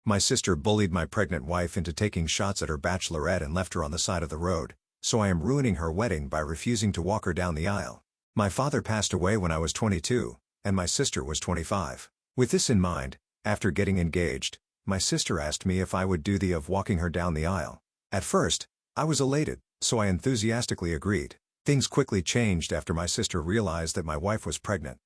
My sister bullied my pregnant wife into taking shots at her bachelorette and left her on the side of the road, so I am ruining her wedding by refusing to walk her down the aisle. My father passed away when I was 22, and my sister was 25. With this in mind, after getting engaged, my sister asked me if I would do the of walking her down the aisle. At first, I was elated, so I enthusiastically agreed. Things quickly changed after my sister realized that my wife was pregnant.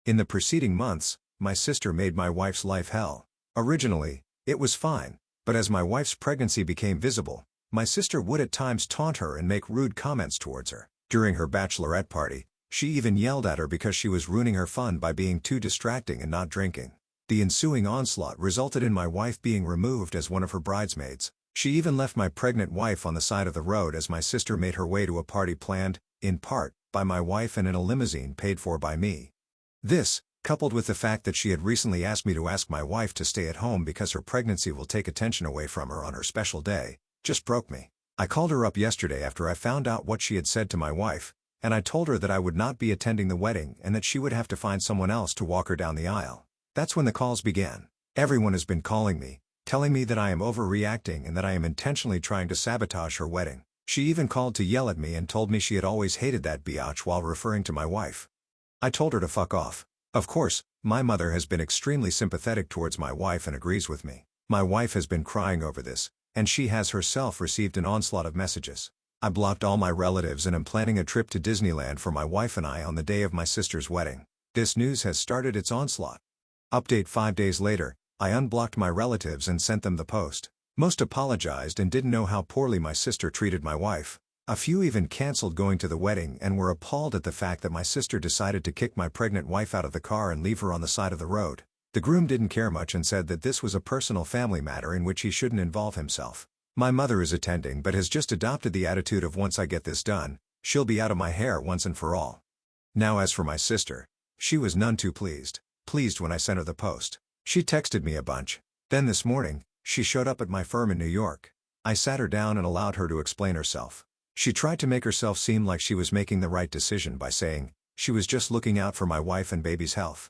In the preceding months, my sister made my wife's life hell. Originally, it was fine, but as my wife's pregnancy became visible, my sister would at times taunt her and make rude comments towards her. During her bachelorette party, she even yelled at her because she was ruining her fun by being too distracting and not drinking. The ensuing onslaught resulted in my wife being removed as one of her bridesmaids. She even left my pregnant wife on the side of the road as my sister made her way to a party planned, in part, by my wife and in a limousine paid for by me. This, coupled with the fact that she had recently asked me to ask my wife to stay at home because her pregnancy will take attention away from her on her special day, just broke me. I called her up yesterday after I found out what she had said to my wife, and I told her that I would not be attending the wedding and that she would have to find someone else to walk her down the aisle. That's when the calls began. Everyone has been calling me, telling me that I am overreacting and that I am intentionally trying to sabotage her wedding. She even called to yell at me and told me she had always hated that biatch while referring to my wife. I told her to fuck off. Of course, my mother has been extremely sympathetic towards my wife and agrees with me. My wife has been crying over this, and she has herself received an onslaught of messages. I blocked all my relatives and am planning a trip to Disneyland for my wife and I on the day of my sister's wedding. This news has started its onslaught. Update 5 days later, I unblocked my relatives and sent them the post. Most apologized and didn't know how poorly my sister treated my wife. A few even canceled going to the wedding and were appalled at the fact that my sister decided to kick my pregnant wife out of the car and leave her on the side of the road. The groom didn't care much and said that this was a personal family matter in which he shouldn't involve himself. My mother is attending but has just adopted the attitude of once I get this done, she'll be out of my hair once and for all. Now as for my sister, she was none too pleased when I sent her the post. She texted me a bunch. Then this morning, she showed up at my firm in New York. I sat her down and allowed her to explain herself. She tried to make herself seem like she was making the right decision by saying she was just looking out for my wife and baby's health.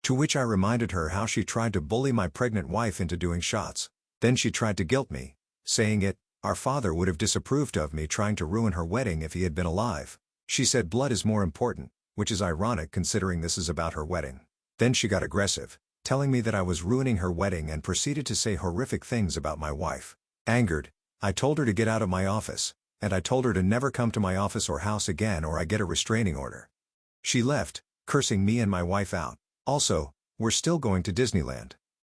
To which I reminded her how she tried to bully my pregnant wife into doing shots. Then she tried to guilt me, saying our father would have disapproved of me trying to ruin her wedding if he had been alive. She said blood is more important, which is ironic considering this is about her wedding. Then she got aggressive, telling me that I was ruining her wedding and proceeded to say horrific things about my wife. Angered, I told her to get out of my office, and I told her to never come to my office or house again or I get a restraining order. She left, cursing me and my wife out. Also, we're still going to Disneyland.